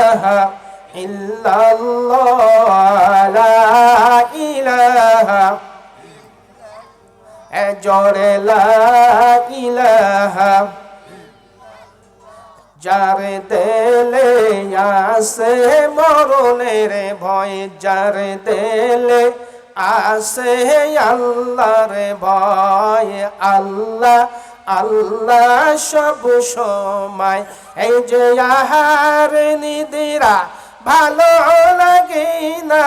ইলাহা ইল্লাল্লাহ লা ইলাহা জোরে লা ইলাহা যার দিলে আসে মরণের ভয় যার দিলে আসে আল্লাহর ভয় আল্লাহ আল্লাহ সব সময় এই যে আহার নিদিরা ভালো লাগে না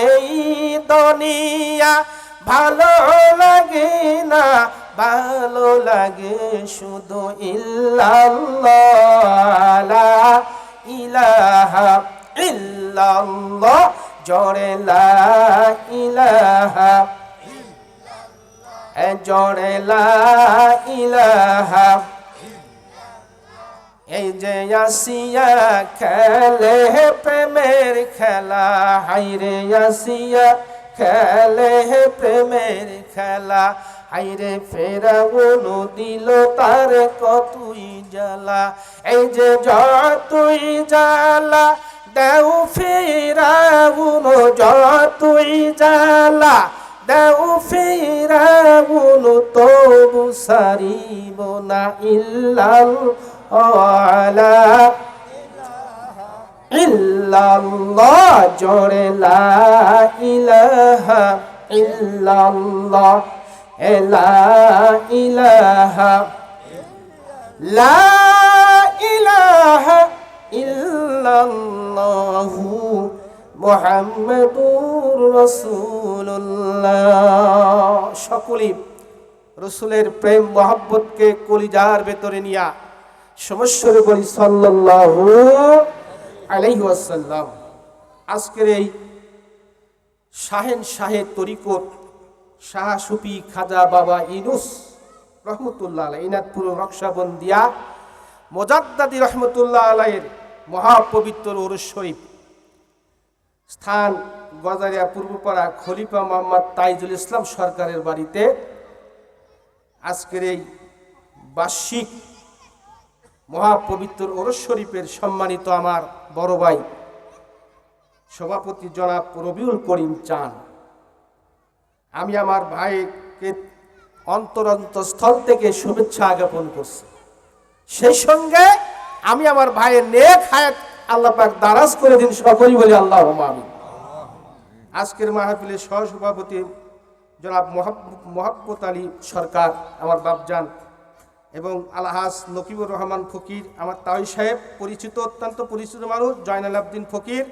এই দুনিয়া ভালো লাগে না ভালো লাগে শুধু ইল্লাল্লাহ লা ইলাহা ইল্লাল্লাহ জোরে লা ইলাহা জোরে লা ইলাহা এই যে আসিয়া খেলে প্রেমের খেলা হাইরে আসিয়া খেলে প্রেমের খেলা হাইরে ফেরাউন দিল তার কতই জ্বালা এই যে যতই জ্বালা দেও ফেরাউন যতই জ্বালা দেও ফেরাউন তবু সারিব না ইল্লাল্লাহ ইল্লাল্লাহ জোরে লা ইলাহা ইল্লাল্লাহ লা ইলাহা লা ইলাহা ইল্লাল্লাহু মুহাম্মাদুর রাসূলুল্লাহ সকলেই রাসূলের প্রেম মহব্বতকে কলিজার ভেতরে নিয়া সমস্যরে বলি সাল্লাল্লাহু আলাইহি ওয়াসাল্লাম। আজকের এই শাহেন শাহে তরিকত শাহ সুফি খাজা বাবা ইনুস রহমতুল্লাহ আলাইহি ইনাদপুর নকশবন্দিয়া মুজাদ্দাদি রহমতুল্লাহ আলাইহির মহাপবিত্র উরুস শরীফ স্থান গজারিয়া পূর্বপাড়া খলিফা মোহাম্মদ তাইজুল ইসলাম সরকারের বাড়িতে আজকের এই বার্ষিক মহাপবিত্র উরুস শরীফের সম্মানিত আমার বড় ভাই সভাপতি জনাব রবিউল করিম চান, আমি আমার ভাইকে অন্তরস্থল থেকে শুভেচ্ছা জ্ঞাপন করছি। সেই সঙ্গে আমি আমার ভাইয়ের নেক হায়াত আল্লাহ পাক দারাজ করে দিন, সকলেই বলি আল্লাহুম্মা আমিন। আজকের মাহফিলের সহসভাপতি জনাব মোহাব্বত আলী সরকার আমার বাপজান এবং আলহাজ নকিবুর রহমান ফকির আমার তাই সাহেব পরিচিত অত্যন্ত পরিচিত মানুষ, জয়নাল আবদিন ফকির,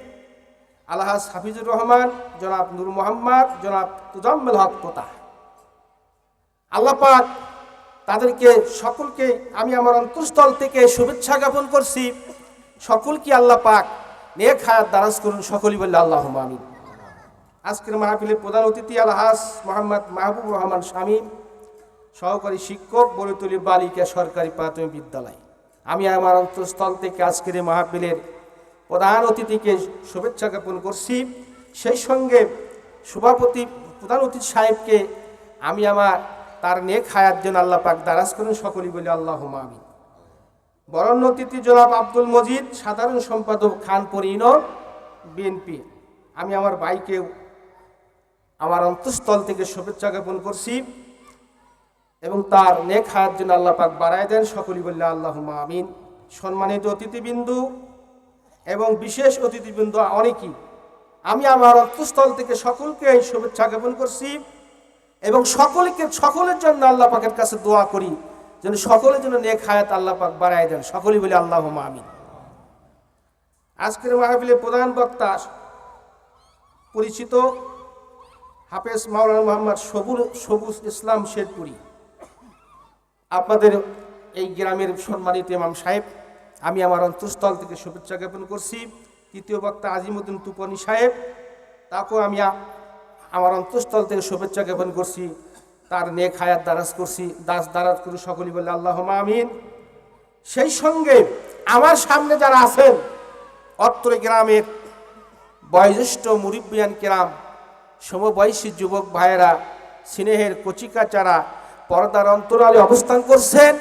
আলহাজ হাফিজুর রহমান, জনাব নূর মোহাম্মদ, জনাব তুজাম্মেল হক তোতা। আল্লাহ পাক তাদেরকে সকলকে আমি আমার অন্তঃস্থল থেকে শুভেচ্ছা জ্ঞাপন করছি। সকলকে আল্লাহ পাক নেক হায়াত দারাজ করুন, সকলেই বললে আল্লাহুম্মা আমিন। আজকের মাহফিলের প্রধান অতিথি আলহাজ মোহাম্মদ মাহবুব রহমান শামীম, সহকারী শিক্ষক, বড়তলী বালিকা সরকারি প্রাথমিক বিদ্যালয়। আমি আমার অন্তঃস্থল থেকে আজকের এই মাহফিলের প্রধান অতিথিকে শুভেচ্ছা জ্ঞাপন করছি। সেই সঙ্গে সভাপতি প্রধান অতিথি সাহেবকে আমি আমার তার নেক হায়াত যেন আল্লাহ পাক দারাজ করুন, সকলেই বলি আল্লাহুম্মা আমিন। বরণ্য অতিথি জনাব আব্দুল মজিদ, সাধারণ সম্পাদক খানপুর ইউনিয়ন বিএনপি, আমি আমার ভাইকে আমার অন্তঃস্থল থেকে শুভেচ্ছা জ্ঞাপন করছি এবং তার নেক হায়াত যেন আল্লাহ পাক বাড়ায় দেন, সকলেই বললে আল্লাহুম্মা আমিন। সম্মানিত অতিথিবৃন্দ এবং বিশেষ অতিথিবৃন্দ অনেকেই, আমি আমার অন্তঃস্থল থেকে সকলকে এই শুভেচ্ছা জ্ঞাপন করছি এবং সকলের জন্য আল্লাহ পাকের কাছে দোয়া করি যেন সকলের জন্য নেক হায়াত আল্লাহ পাক বাড়ায় দেন, সকলেই বলে আল্লাহুম্মা আমিন। আজকের মাহফিলের প্রধান বক্তা পরিচিত হাফেজ মাওলানা মোহাম্মদ সবুজ ইসলাম শেরপুরি, আপনাদের এই গ্রামের সম্মানিত ইমাম সাহেব, আমি আমার অন্তঃস্থল থেকে শুভেচ্ছা জ্ঞাপন করছি। তৃতীয় বক্তা আজিমউদ্দিন তুপনি সাহেব, তাকেও আমি আমার অন্তঃস্থল থেকে শুভেচ্ছা জ্ঞাপন করছি, তার নেক হায়াত দারাজ করছি, দারাজ করি, সকলেই বলে আল্লাহুম্মা আমিন। সেই সঙ্গে আমার সামনে যারা আছেন অত্র গ্রামের বয়োজ্যেষ্ঠ মুরিব্বিয়ান কেরাম, সমবয়সী যুবক ভাইয়েরা, স্নেহের কচিকাচারা, পর্দার অন্তরালে অবস্থান করছেন,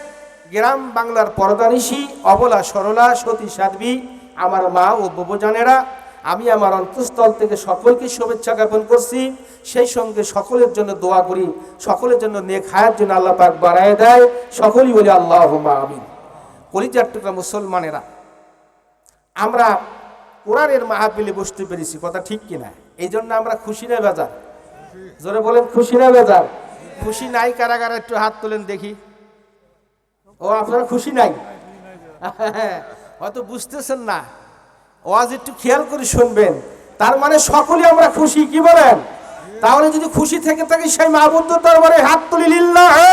গ্রাম বাংলার পর্দানিশী, অবলা সরলা, সতী সাধ্বী, আমার মা ও বাবুজানেরা, আমি আমার অন্তঃস্থল থেকে সকলকে শুভেচ্ছা জ্ঞাপন করছি। সেই সঙ্গে সকলের জন্য দোয়া করি, সকলের জন্য নেক হায়াত যেন আল্লাহ পাক বাড়ায় দেয়। সকলেই বলি আল্লাহুম্মা আমিন। কলিজার টুকরা মুসলমানেরা, আমরা কোরআনের মাহফিলে বসতে পেরেছি, কথা ঠিক কিনা? এই জন্য আমরা খুশি না বেজার? জোরে বলেন, খুশি না বেজার? খুশি নাই কারা কারা একটু হাত তোলেন দেখি। ও, আপনারা খুশি নাই? হয়তো বুঝতেছেন না, ওয়াজ একটু খেয়াল করে শুনবেন। তার মানে সকলেই আমরা খুশি, কি বলেন? তাহলে যদি খুশি থেকে থাকি, সেই মাহবুবুর দরবারে হাত তুলি, লিল্লাহি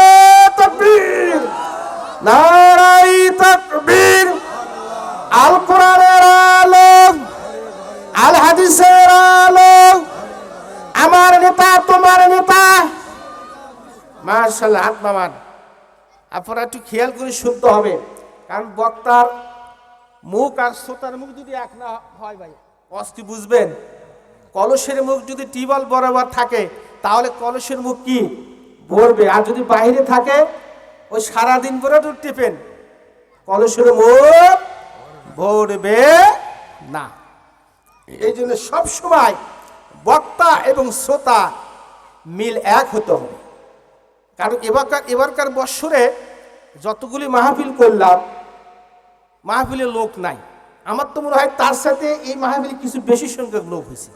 তাকবীর, নারাই তাকবীর। আল কোরআনের আলো, আল হাদিসের আলো, আমার নেতা তোমার নেতা। মাশাআল্লাহ, হাত নামান। আপনারা একটু খেয়াল করে শুনতে হবে, কারণ বক্তার মুখ আর শ্রোতার মুখ যদি এক না হয় ভাই, অস্তি বুঝবেন। কলসের মুখ যদি টিউবওয়েল বরাবর থাকে, তাহলে কলসের মুখ কি ভরবে? আর যদি বাইরে থাকে, ওই সারাদিন ভরে টিপেন, কলসের মুখ ভরবে না। এই জন্য সবসময় বক্তা এবং শ্রোতা মিল এক হতে হবে। কারণ এবারকার বৎসরে যতগুলি মাহফিল করলাম, মাহফিলে লোক নাই। আমার তো মনে হয় তার সাথে এই মাহফিলে কিছু বেশি সংখ্যক লোক হয়েছে।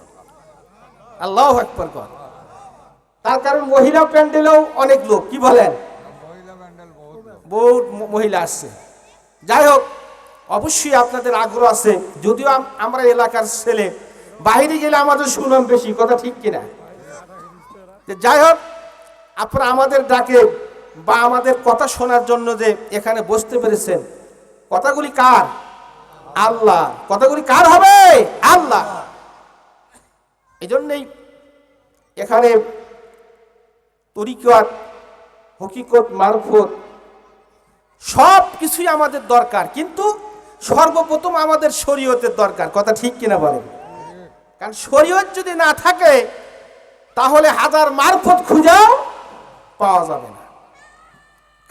আল্লাহু আকবার কর। তার কারণ মহিলা প্যান্ডেলেও অনেক লোক, কি বলেন? বহুত মহিলা আসছে। যাই হোক, অবশ্যই আপনাদের আগ্রহ আছে, যদিও আমরা এলাকার ছেলে, বাইরে গেলে আমাদের সুনাম বেশি, কথা ঠিক কিনা? যাই হোক, আপনারা আমাদের ডাকে বা আমাদের কথা শোনার জন্য যে এখানে বসতে পেরেছেন, কথাগুলি কার? আল্লাহ। কথাগুলি কার হবে? আল্লাহ। এই জন্যই এখানে তরিকত, হকিকত, মারফত সব কিছুই আমাদের দরকার, কিন্তু সর্বপ্রথম আমাদের শরীয়তের দরকার, কথা ঠিক কিনা বলেন? কারণ শরীয়ত যদি না থাকে, তাহলে হাজার মারফত খুঁজেও পাওয়া যাবে না।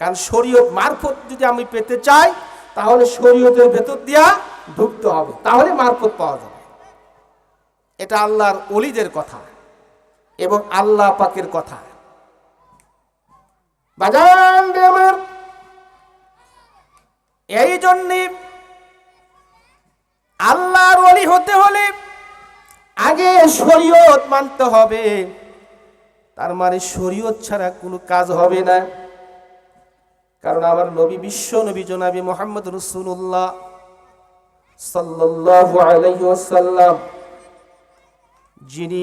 কারণ শরীয়ত মারফত যদি আমি পেতে চাই, তাহলে শরীয়তের ভেতর দিয়া ঢুকতে হবে, তাহলে মারফত পাওয়া যাবে। এটা আল্লাহর ওলিদের কথা এবং আল্লাহ পাকের কথা। বাজান রে আমার, এই জন্য আল্লাহর ওলি হতে হলে আগে শরীয়ত মানতে হবে। তার মানে শরীয়ত ছাড়া কোনো কাজ হবে না। কারণ আমার নবী, বিশ্ব নবী জনাবি মুহাম্মদ রাসূলুল্লাহ সাল্লাল্লাহু আলাইহি ওয়াসাল্লাম, যিনি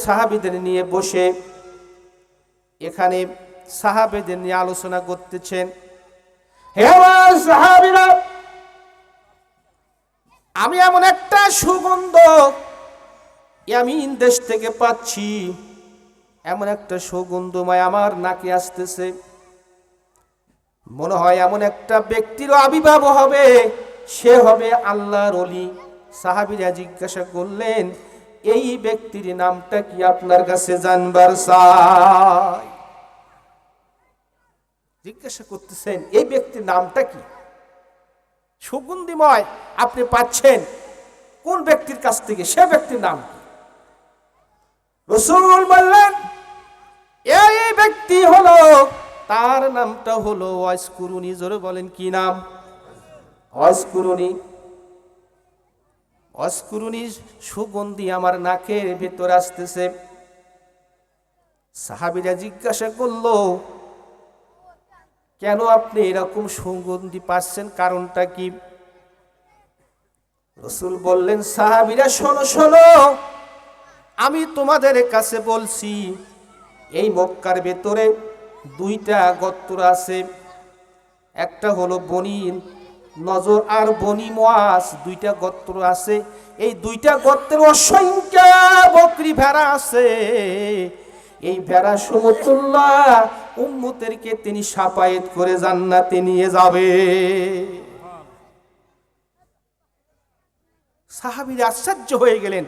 সাহাবীদের নিয়ে বসে এখানে সাহাবীদের নিয়ে আলোচনা করতেছেন। হে আমার সাহাবীরা, আমি এমন একটা সুগন্ধ ইয়ামিন দেশ থেকে পাচ্ছি, এমন একটা সুগন্ধময় আমার নাকে আসতেছে, মনে হয় এমন একটা ব্যক্তির আবির্ভাব হবে, সে হবে আল্লাহর ওলি। সাহাবীরা জিজ্ঞাসা করলেন, এই ব্যক্তির নামটা কি আপনার কাছে জানবার চাই? জিজ্ঞাসা করতেছেন, এই ব্যক্তির নামটা কি? সুগন্ধিময় আপনি পাচ্ছেন কোন ব্যক্তির কাছ থেকে, সে ব্যক্তির নাম কি? রাসূল বললেন, এই ব্যক্তি হলো, তার নামটা হলো ওয়াসকুরুনি। জোরে বলেন, কি নাম? ওয়াসকুরুনি। ওয়াসকুরুনি সুগন্ধি আমার নাকের ভিতর আসতেছে। সাহাবীরা জিজ্ঞাসা করলো, কেন আপনি এরকম সুগন্ধি পাচ্ছেন, কারণটা কি? রাসূল বললেন, সাহাবীরা শোনো শোনো, আমি তোমাদের কাছে বলছি, এই মক্কার ভেতরে দুইটা গোত্র আছে, একটা হলো বনি নজর আর বনি মুআজ, দুইটা গোত্র আছে। এই দুইটা গোত্রের অসংখ্য বকরি ভেড়া আছে। এই ভেড়া সমতুল্য উম্মতেরকে তিনি সাফায়েত করে জান্নাতে নিয়ে যাবে। সাহাবীরা আশ্চর্য হয়ে গেলেন,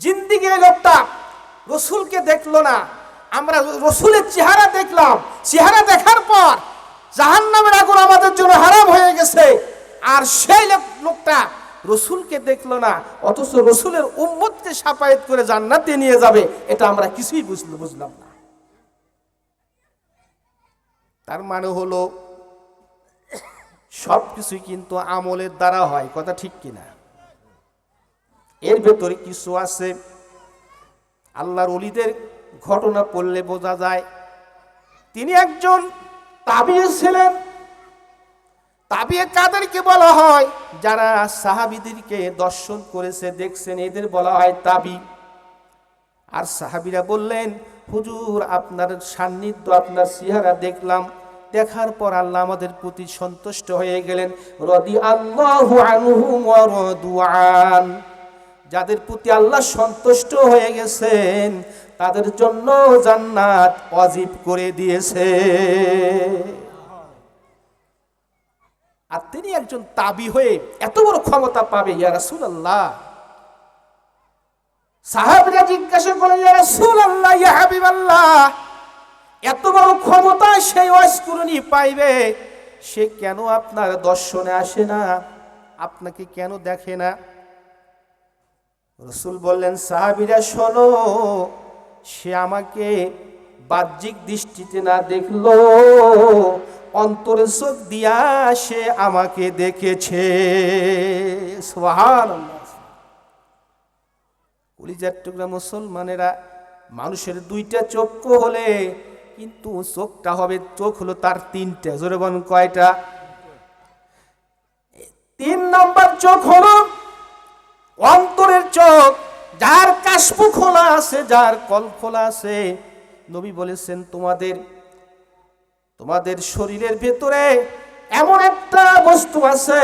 জিন্দিগি লোকটা রসুলকে দেখলো না, আমরা রসুলের চেহারা দেখলাম, চেহারা দেখার পর জাহান্নামের আগুন আমাদের জন্য হারাম হয়ে গেছে, আর সেই লোকটা রসুলকে দেখলো না, অথচ রসুলের উম্মতকে শাফায়াত করে জান্নাতে নিয়ে যাবে, এটা আমরা কিছুই বুঝলাম না। তার মানে হলো সবকিছুই কিন্তু আমলের দ্বারা হয়, কথা ঠিক কিনা? এর ভেতরে কিছু আছে আল্লাহর ওলিদের ঘটনা পড়লে বোঝা যায়। তিনি একজন তাবিঈ ছিলেন। তাবিঈ কাদেরকে বলা হয়? যারা সাহাবীদেরকে দর্শন করেছে, দেখছেন, এদের বলা হয় তাবিঈ। আর সাহাবীরা বললেন, হুজুর আপনার সান্নিধ্য, আপনার চেহারা দেখলাম, দেখার পর আল্লাহ আমাদের প্রতি সন্তুষ্ট হয়ে গেলেন। রাদিয়াল্লাহু আনহুম ওয়া রাদু আন, যাদের প্রতি আল্লাহ সন্তুষ্ট হয়ে গেছেন তাদের জন্য জান্নাত ওয়াজিব করে দিয়েছে। আর তিনি একজন তাবী হয়ে এত বড় ক্ষমতা পাবে, ইয়া রাসূলুল্লাহ। সাহাবীরা জিজ্ঞাসা করলেন, ইয়া রাসূলুল্লাহ, ইয়া হাবিবাল্লাহ, এত বড় ক্ষমতা সেই ওয়াসকুরুনি পাইবে, সে কেন আপনার দর্শনে আসে না, আপনাকে কেন দেখে না? রাসূল বললেন, সাহাবীরা শোনো, সে আমাকে বাহ্যিক দৃষ্টিতে না দেখলো, অন্তরের চোখ দিয়া সে আমাকে দেখেছে। সুবহানাল্লাহ। কলিজার টুকরা মুসলমানেরা, মানুষের দুইটা চক্ষু হলে কিন্তু চোখটা হবে, চোখ হলো তার তিনটা। জোরে বলুন, কয়টা? 3 নম্বর চোখ হলো অন্তরের চোখ, যার কাশফু খোলা আছে, যার কল খোলা আছে। নবী বলেছেন, তোমাদের শরীরের ভেতরে এমন একটা বস্তু আছে